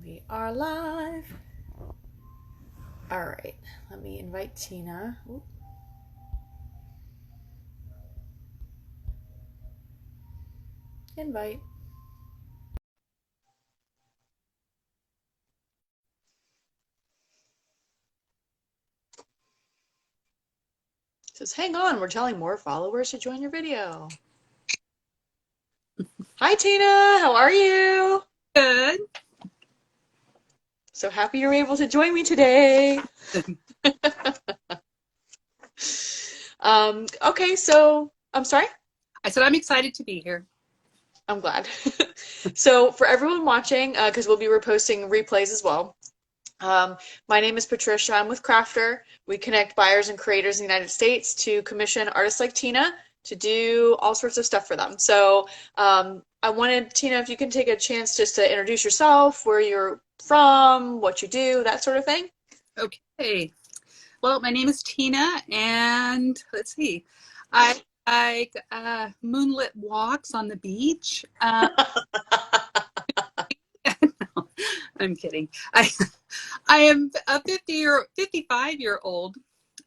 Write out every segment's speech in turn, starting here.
We are live. All right, let me invite Tina. Ooh. Invite. Says, hang on, we're telling more followers to join your video. Hi, Tina. How are you? Good. So happy you're able to join me today. Okay, so I'm sorry. I said I'm excited to be here. I'm glad. So for everyone watching, because we'll be reposting replays as well. My name is Patricia. I'm with Crafter. We connect buyers and creators in the United States to commission artists like Tina to do all sorts of stuff for them. So I wanted, Tina, if you can take a chance just to introduce yourself, where you're from, what you do, that sort of thing. Okay. Well, my name is Tina, and let's see. I like moonlit walks on the beach. No, I'm kidding. I am a 55-year-old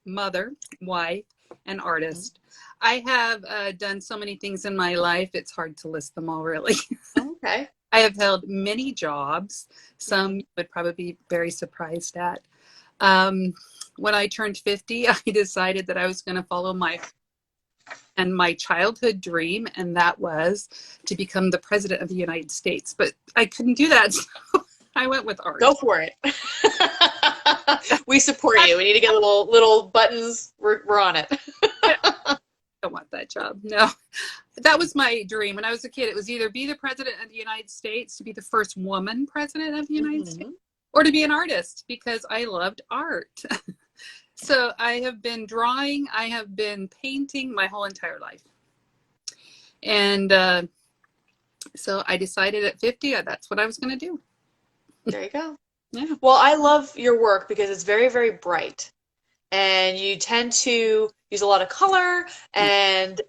mother, wife, and artist. I have done so many things in my life, it's hard to list them all, really. Okay. I have held many jobs. Some you would probably be very surprised at. When I turned 50, I decided that I was going to follow my childhood dream, and that was to become the president of the United States. But I couldn't do that, so I went with art. Go for it. We support you. We need to get little buttons. We're on it. I don't want that job. No, that was my dream. When I was a kid, it was either be the president of the United States, to be the first woman president of the United States, or to be an artist, because I loved art. So I have been drawing, I have been painting my whole entire life. And so I decided at 50, that's what I was going to do. There you go. Yeah. Well, I love your work because it's very, very bright. And you tend to use a lot of color, and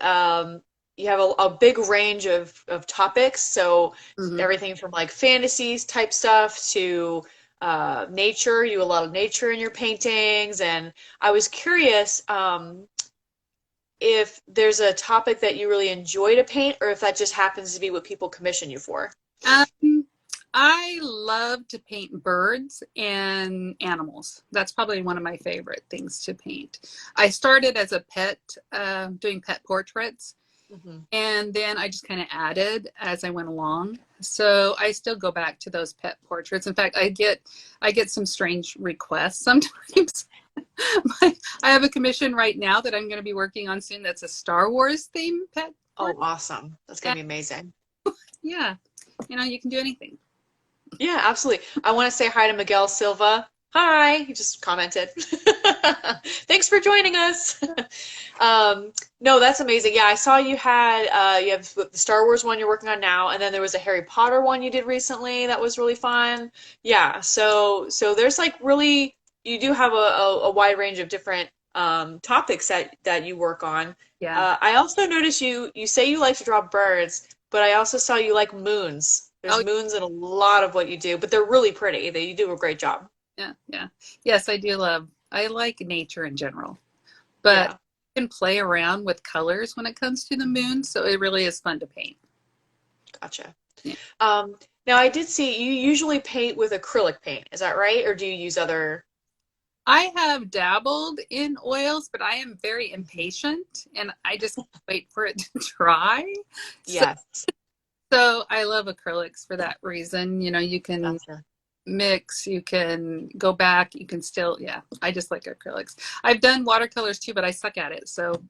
you have a big range of topics. So Mm-hmm. everything from like fantasies type stuff to nature. You do a lot of nature in your paintings. And I was curious if there's a topic that you really enjoy to paint, or if that just happens to be what people commission you for. Um, I love to paint birds and animals. That's probably one of my favorite things to paint. I started as a pet, doing pet portraits, Hmm. and then I just kind of added as I went along. So I still go back to those pet portraits. In fact, I get some strange requests sometimes. I have a commission right now that I'm going to be working on soon. That's a Star Wars themed pet Oh, portrait. awesome. That's going to be amazing. Yeah, you can do anything. Yeah, absolutely. I want to say hi to Miguel Silva. Hi, he just commented. Thanks for joining us. No, that's amazing. Yeah, I saw you have the Star Wars one you're working on now, and then there was a Harry Potter one you did recently that was really fun. Yeah, so there's like really you do have a wide range of different topics that you work on. Yeah. I also noticed you say you like to draw birds, but I also saw you like moons. There's Oh, moons in a lot of what you do, but they're really pretty. You do a great job. yeah, yeah. Yes, I like nature in general, but Yeah, I can play around with colors when it comes to the moon, so it really is fun to paint. gotcha. Yeah. Um, Now I did see you usually paint with acrylic paint. Is that right? Or do you use other? I have dabbled in oils, but I am very impatient and I just wait for it to dry. So, Yes, so I love acrylics for that reason. You can gotcha. mix, you can go back, you can still, yeah, I just like acrylics. I've done watercolors too, but I suck at it. So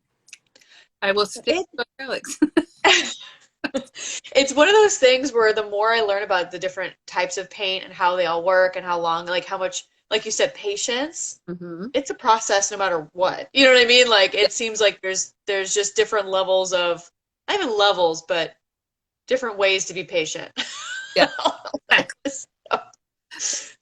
I will stick It, to acrylics. it's one of those things where the more I learn about the different types of paint and how they all work and how long, like how much, like you said, patience, Hmm. it's a process no matter what. You know what I mean? Like Yeah. it seems like there's just different levels of, not even levels, but different ways to be patient. Yeah.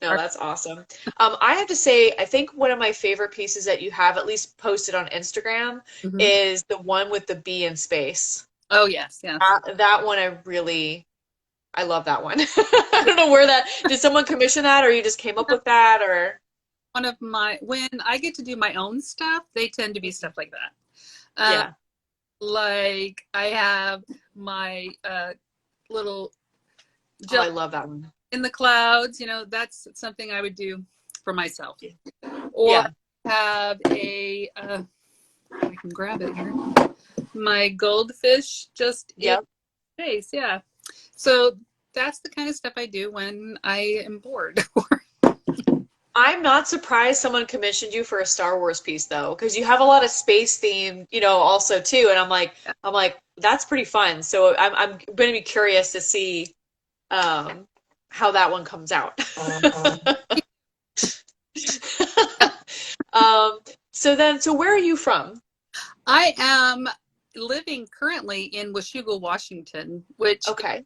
No, that's awesome. I have to say, I think one of my favorite pieces that you have at least posted on Instagram Hmm. is the one with the bee in space. Oh, yes, yes. That one I really, I love that one. I don't know where that, did someone commission that or you just came up with that or? One of my, when I get to do my own stuff, they tend to be stuff like that. Yeah. Like I have my little Oh, I jelly love that one. in the clouds, that's something I would do for myself. Or Yeah. have a, I can grab it here, my goldfish just in Yep. space. Yeah. So that's the kind of stuff I do when I am bored. I'm not surprised someone commissioned you for a Star Wars piece though, because you have a lot of space theme, also too. And I'm like, that's pretty fun. So I'm going to be curious to see um, how that one comes out. Um, so where are you from? I am living currently in Washougal, Washington, which, Okay.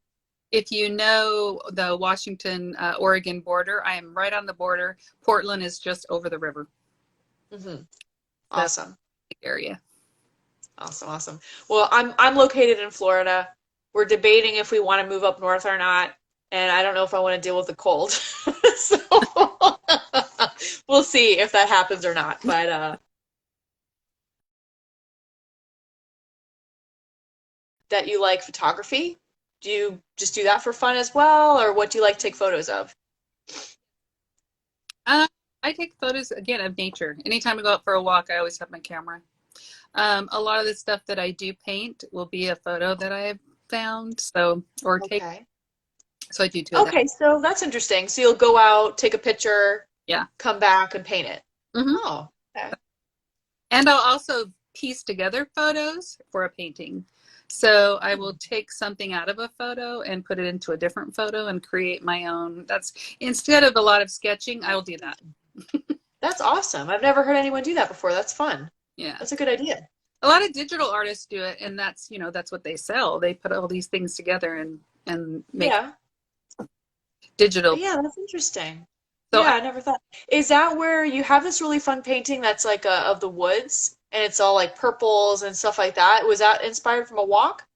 if you know the Washington, Oregon border, I am right on the border. Portland is just over the river. Hmm. So Awesome. area. Awesome. Awesome. Well, I'm located in Florida. We're debating if we want to move up north or not, and I don't know if I want to deal with the cold. So we'll see if that happens or not. But that you like photography? Do you just do that for fun as well, or what do you like to take photos of? Uh, I take photos again of nature. Anytime I go out for a walk, I always have my camera. A lot of the stuff that I do paint will be a photo that I have found, or take. Okay. So I do two of that. Okay, so that's interesting. So you'll go out, take a picture, Yeah. come back and paint it. Hmm. Oh, okay. And I'll also piece together photos for a painting. So I will take something out of a photo and put it into a different photo and create my own. That's instead of a lot of sketching, I'll do that. That's awesome. I've never heard anyone do that before. That's fun. Yeah. That's a good idea. A lot of digital artists do it, and that's what they sell. They put all these things together and make Yeah. digital. Yeah, that's interesting. So Yeah, I never thought. Is that where you have this really fun painting that's like of the woods and it's all like purples and stuff like that? Was that inspired from a walk?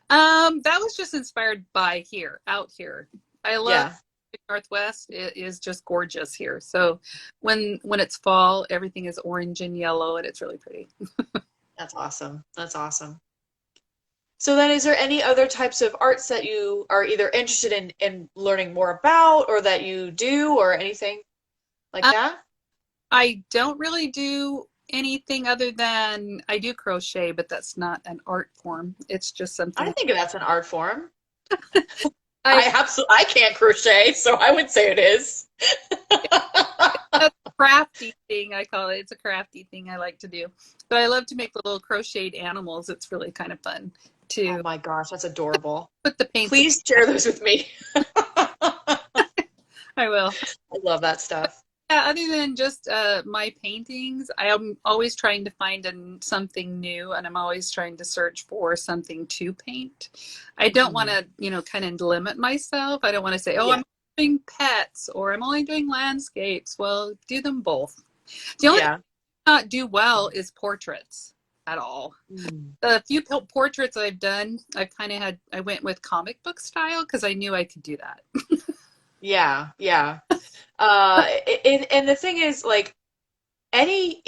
that was just inspired by out here. I love Yeah. the Northwest. It is just gorgeous here. So when it's fall, everything is orange and yellow, and it's really pretty. That's awesome. That's awesome. So then is there any other types of arts that you are either interested in learning more about or that you do or anything like Um, that? I don't really do anything other than I do crochet, but that's not an art form. It's just I something think that's an art form. I I can't crochet, so I would say it is. a crafty thing, I call it. It's a crafty thing I like to do. But I love to make little crocheted animals. It's really kind of fun Oh to my gosh, that's adorable. put the paints. Please share those with me. I will. I love that stuff. Yeah, other than just my paintings, I am always trying to find something new, and I'm always trying to search for something to paint. I don't want Mhm. to, kind of limit myself. I don't want to say, oh, Yeah. I'm doing pets or I'm only doing landscapes. Well, do them both. The only thing Yeah. I not do well is portraits at all. Mm. The few portraits I've done, I went with comic book style because I knew I could do that. Yeah, yeah. And the thing is, like,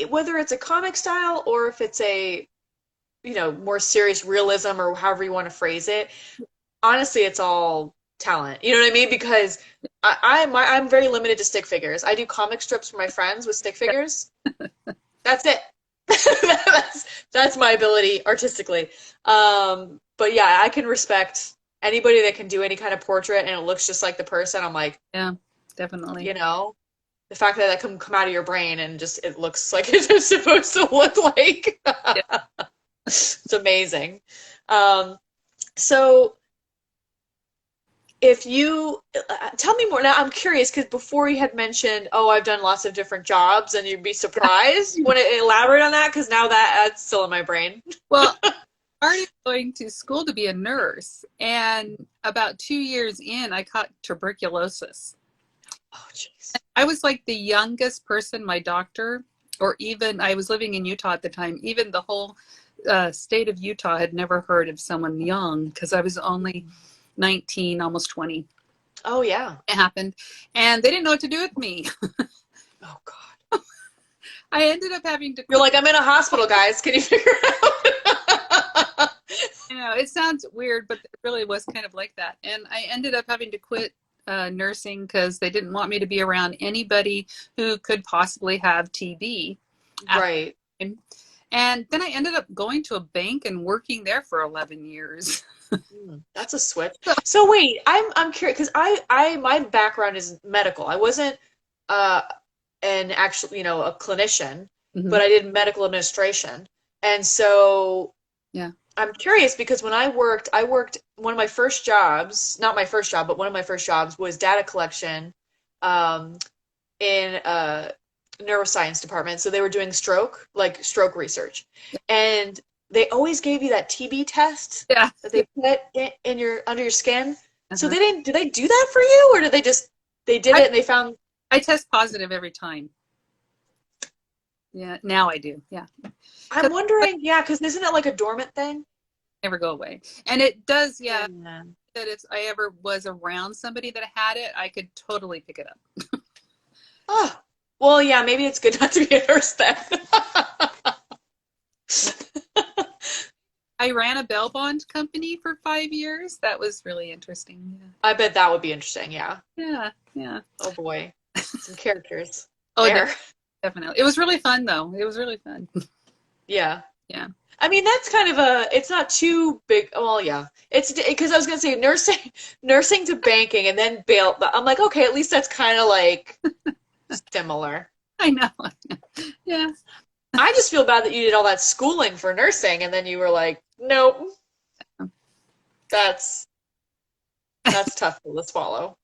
whether it's a comic style or if it's a, more serious realism or however you want to phrase it, honestly, it's all talent. You know what I mean? Because I'm very limited to stick figures. I do comic strips for my friends with stick figures. That's it. That's my ability artistically. But yeah, I can respect anybody that can do any kind of portrait and it looks just like the person. I'm like, Yeah, definitely. you know, the fact that can come out of your brain and just it looks like it's supposed to look like. Yeah. It's amazing. Um, so if you tell me more now, I'm curious because before you had mentioned, oh, I've done lots of different jobs, and you'd be surprised. You want to elaborate on that? Because now that's still in my brain. Well, I started going to school to be a nurse, and about 2 years in, I caught tuberculosis. Oh, jeez. I was like the youngest person, my doctor, or even I was living in Utah at the time, even the whole state of Utah had never heard of someone young because I was only 19, almost 20. Oh yeah. It happened. And they didn't know what to do with me. Oh God. I ended up having to You're quit. like, I'm in a hospital, guys. Can you figure it out? You know, it sounds weird, but it really was kind of like that. And I ended up having to quit nursing because they didn't want me to be around anybody who could possibly have TB at Right. the time. And then I ended up going to a bank and working there for 11 years. That's a switch. So wait, I'm curious because I my background is medical. I wasn't uh an actual, a clinician, Hmm. but I did medical administration. And so Yeah. I'm curious because when I worked one of my first jobs, not my first job, but one of my first jobs was data collection um in neuroscience department. So they were doing stroke research. And they always gave you that TB test Yeah. that they put in your under your skin. So Uh-huh. did they do that for you, or did they did I, it and they found? I test positive every time. Yeah, now I do. Yeah. I'm Because wondering, yeah, because isn't it like a dormant thing? never go away. And it does, yeah, Yeah. that if I ever was around somebody that had it, I could totally pick it up. Oh, well, yeah, maybe it's good not to be a nurse then. Yeah. I ran a bail bond company for 5 years. That was really interesting. I bet that would be interesting, yeah. Yeah. Yeah. Oh boy, some characters Oh, there. definitely. It was really fun though. It was really fun. Yeah. Yeah. I mean, that's kind of it's not too big. Well, yeah. It's because I was gonna say nursing to banking and then bail. But I'm like, okay, at least that's kind of like similar. I know. Yeah. I just feel bad that you did all that schooling for nursing and then you were like, nope, that's tough to swallow.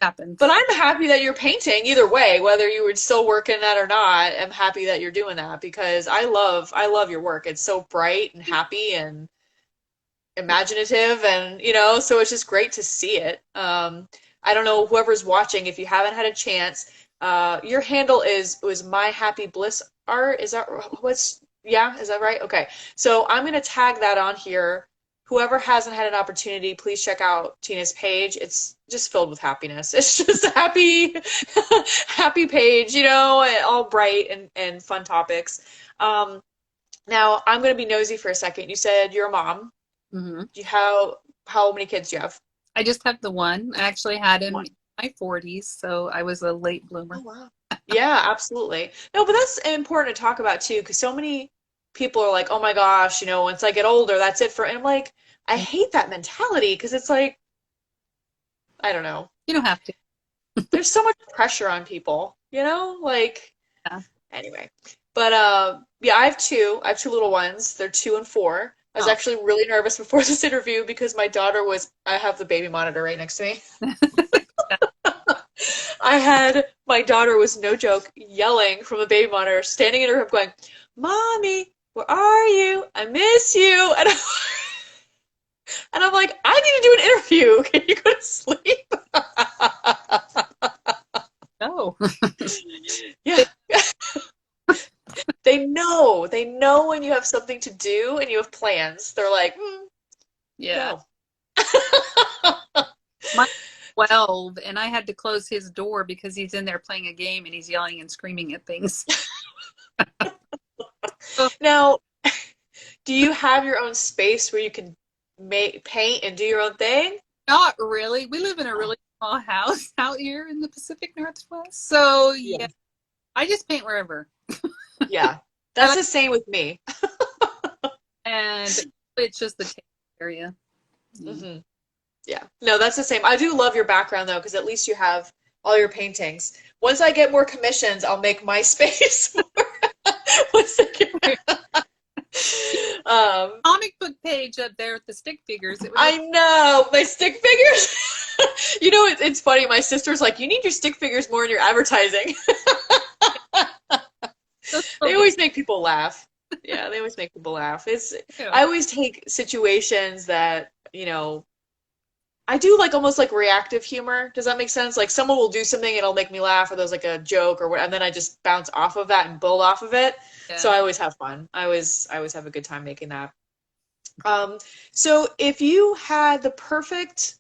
Happens. But I'm happy that you're painting either way, whether you were still working that or not. I'm happy that you're doing that because I love your work. It's so bright and happy and imaginative and so it's just great to see it. I don't know whoever's watching if you haven't had a chance. Your handle was my happy bliss art. Is that what's yeah, is that right? Okay. So I'm gonna tag that on here. Whoever hasn't had an opportunity, please check out Tina's page. It's just filled with happiness. It's just a happy happy page, and all bright and fun topics. Now I'm gonna be nosy for a second. You said you're a mom. Hmm. Do you how many kids do you have? I just have the one. I actually had him One. in my 40s, so I was a late Oh bloomer. wow. Yeah, absolutely. No, but that's important to talk about too, because so many people are like, "Oh my gosh, once I get older, that's it for." And I'm like, I hate that mentality because it's like, I don't know. You don't have to. There's so much pressure on people, like Yeah. anyway. But yeah, I have two little ones. They're 2 and 4. I was Oh. actually really nervous before this interview because I have the baby monitor right next to me. My daughter was no joke yelling from the baby monitor, standing in her room going, "Mommy, where are you? I miss you." And I'm like, "I need to do an interview. Can you go to sleep?" Oh. Yeah. They know when you have something to do and you have plans. They're like, Yeah. "No." Mine's 12, and I had to close his door because he's in there playing a game and he's yelling and screaming at things. So, Now, do you have your own space where you can paint and do your own thing? not really. We live in a really small house out here in the Pacific Northwest. So, Yeah. yeah, I just paint wherever. Yeah. I That's like, the same with me. and it's just the area. Yeah. Hmm. Yeah. No, that's the same. I do love your background though, because at least you have all your paintings. Once I get more commissions, I'll make my space more. Once I get- Comic book page up there with the stick figures. It would I know my stick figures. It's funny. My sister's like, "You need your stick figures more in your advertising." They always make people laugh. Yeah, they always make people laugh. I always take situations that, I do like almost like reactive humor. Does that make sense? Like someone will do something and it'll make me laugh or there's like a joke or what, and then I just bounce off of that and build off of it. So yeah. I always have fun. I always have a good time making that. Um, so if you had the perfect,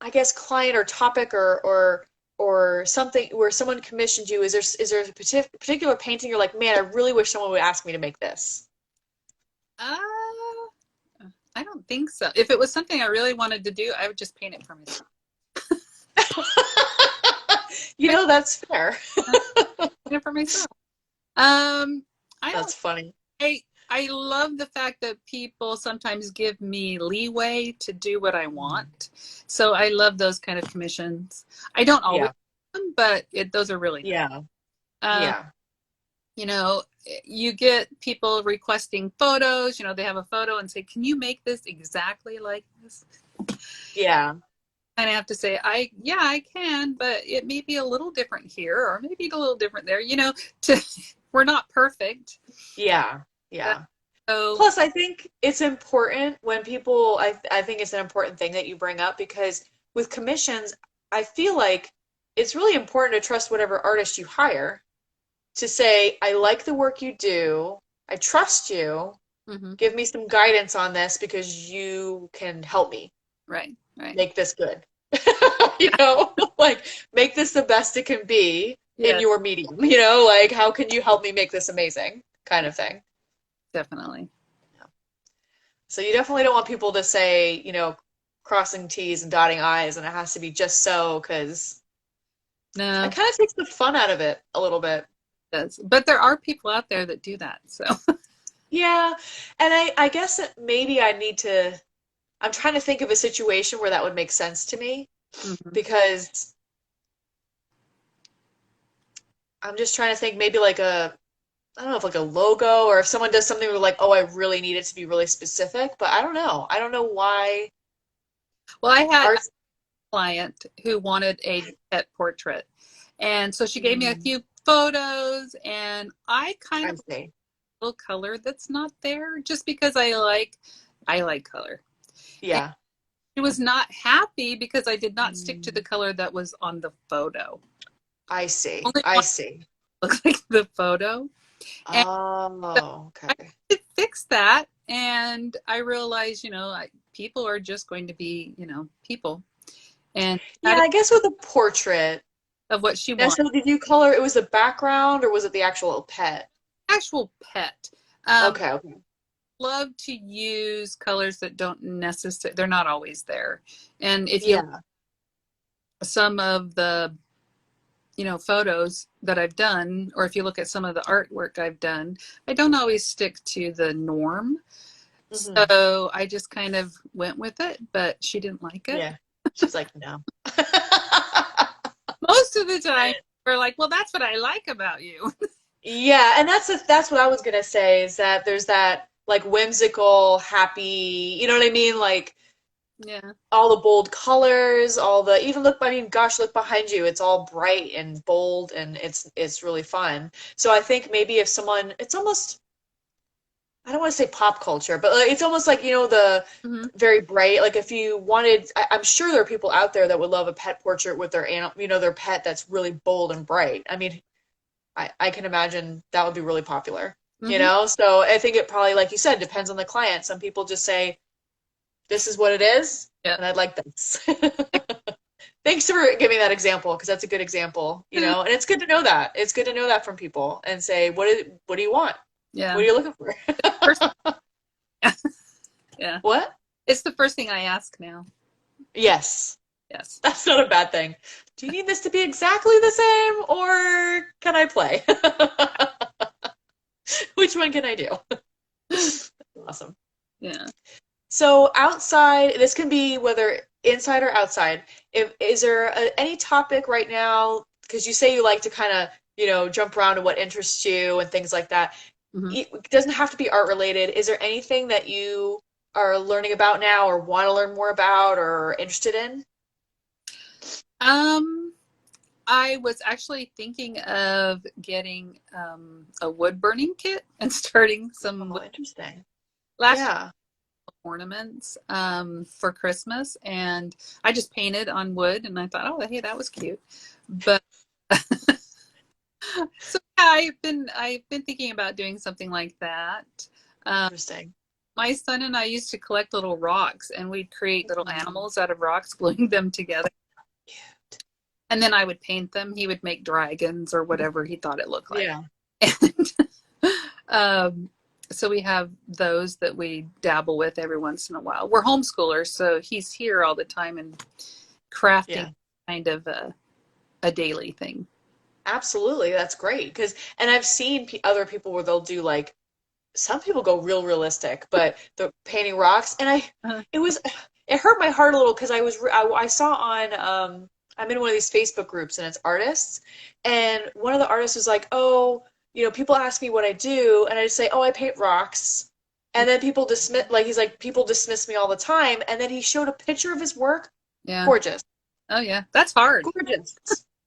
I guess, client or topic or something where someone commissioned you, is there a particular painting you're like, man, I really wish someone would ask me to make this? Uh, I don't think so. If it was something I really wanted to do, I would just paint it for myself. That's fair. Paint it for myself. Um, I don't. That's funny. I love the fact that people sometimes give me leeway to do what I want. So I love those kind of commissions. I don't always Yeah. do them, but those are really nice. Yeah. Um, Yeah. you know, you get people requesting photos. They have a photo and say, "Can you make this exactly like this?" Yeah. And I have to say, yeah, I can, but it may be a little different here, or maybe a little different there. To we're not perfect. Yeah. Uh, Yeah. So Plus, I think it's important when people, I think it's an important thing that you bring up because with commissions, I feel like it's really important to trust whatever artist you hire to say, I like the work you do. I trust you. mhm, Give me some guidance on this because you can help me right, right. make this good. Like make this the best it can be in Yeah, your medium, like how can you help me make this amazing kind of thing. definitely. So you definitely don't want people to say, crossing T's and dotting I's and it has to be just so because it No, kind of takes the fun out of it a little bit. it does. But there are people out there that do that. So, Yeah. And I guess that maybe I'm trying to think of a situation where that would make sense to me mhm. because I'm just trying to think maybe like I don't know if like a logo or if someone does something where like, oh, I really need it to be really specific, but I don't know. I don't know why Well, I had a art. client who wanted a pet portrait. And so she gave me a Mm, few photos, and I kind I of see. little color that's not there just because I like color. And Yeah. she was not happy because I did not stick to the Mm, color that was on the photo. I see. Only I one see. looked like the photo. And so Oh, I okay. did fix that, and I realized, people are just going to be, people, and Yeah, that is I guess with a portrait. of what she Now, wants. so did you color it was the background or was it the actual pet? Actual pet. Um, Okay, okay. love to use colors that don't necessarily, they're not always there. And if you look Yeah. at some of the, photos that I've done, or if you look at some of the artwork I've done, I don't always stick to the norm. Hmm. So I just kind of went with it, but she didn't like it. Yeah. She's like, no. Most of the time, we're like, well, that's what I like about you. Yeah, and that's what I was gonna say is that there's that like whimsical, happy, you know what I mean? Like Yeah. all the bold colors, all the even look, I mean, gosh, look behind you. It's all bright and bold and it's really fun. So I think maybe if someone, it's almost I don't want to say pop culture, but like, it's almost like, the Hmm. very bright. Like if you wanted, I'm sure there are people out there that would love a pet portrait with their animal, their pet that's really bold and bright. I mean, I can imagine that would be really popular, Hmm. So I think it probably, like you said, depends on the client. Some people just say, this is what it is, Yeah. and I'd like this. Thanks for giving that example because that's a good example, and it's good to know that. It's good to know that from people and say, what do you want? What Yeah. are you looking for? First, yeah. What? It's the first thing I ask now. Yes, Yes. that's not a bad thing. Do you need this to be exactly the same or can I play? Which one can I do? Awesome. Yeah. So outside, this can be whether inside or outside. Is there any topic right now? Because you say you like to kind of, jump around to what interests you and things like that. Hmm. It doesn't have to be art related. Is there anything that you are learning about now or want to learn more about or interested in? Um, I was actually thinking of getting a wood burning kit and starting some Oh, interesting. last year Yeah. ornaments for Christmas, and I just painted on wood, and I thought, oh, hey, that was cute. But so yeah, I've been thinking about doing something like that. Um, Interesting. My son and I used to collect little rocks, and we'd create little Mhm. animals out of rocks, gluing them together. And then I would paint them. He would make dragons or whatever he thought it looked like. Yeah. And um, so we have those that we dabble with every once in a while. We're homeschoolers, so he's here all the time, and crafting Yeah. is kind of a daily thing. Absolutely. That's great. And I've seen other people where they'll do like, some people go real realistic, but the painting rocks, and Uh, it was, it hurt my heart a little because I saw on, I'm in one of these Facebook groups and it's artists, and one of the artists was like, oh, people ask me what I do, and I just say, oh, I paint rocks. And then people dismiss, like, he's like, people dismiss me all the time. And then he showed a picture of his work. yeah. Gorgeous. Oh, yeah. That's hard. Gorgeous.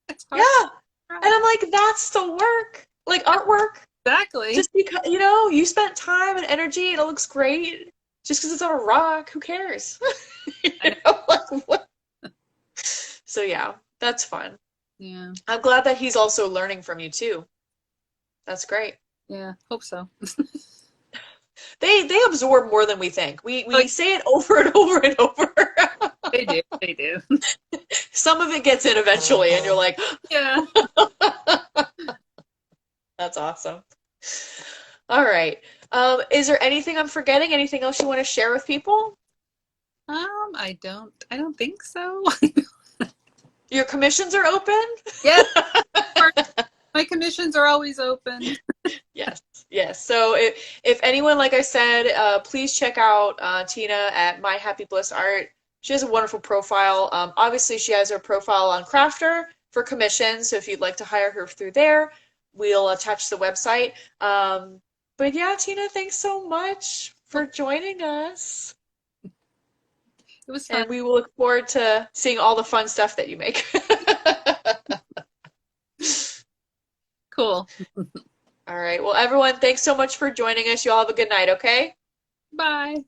It's Yeah. hard. And I'm like, that's the work. Like artwork. Exactly. Just because, you spent time and energy and it looks great. Just because it's on a rock, who cares? I know. Like, what? So yeah, that's fun. Yeah. I'm glad that he's also learning from you too. That's great. Yeah. Hope so. They absorb more than we think. We Oh, we say it over and over and over. they do. They do. Some of it gets in eventually, and you're like, Yeah. that's awesome. All right. Is there anything I'm forgetting? Anything else you want to share with people? I don't think so. Your commissions are open? Yes. My commissions are always open. Yes, yes. So if anyone, like I said, please check out Tina at My Happy Bliss Art. She has a wonderful profile. Obviously, she has her profile on Crafter for commissions. So if you'd like to hire her through there, we'll attach the website. But yeah, Tina, thanks so much for joining us. It was fun. And we will look forward to seeing all the fun stuff that you make. Cool. All right. Well, everyone, thanks so much for joining us. You all have a good night, okay? Bye.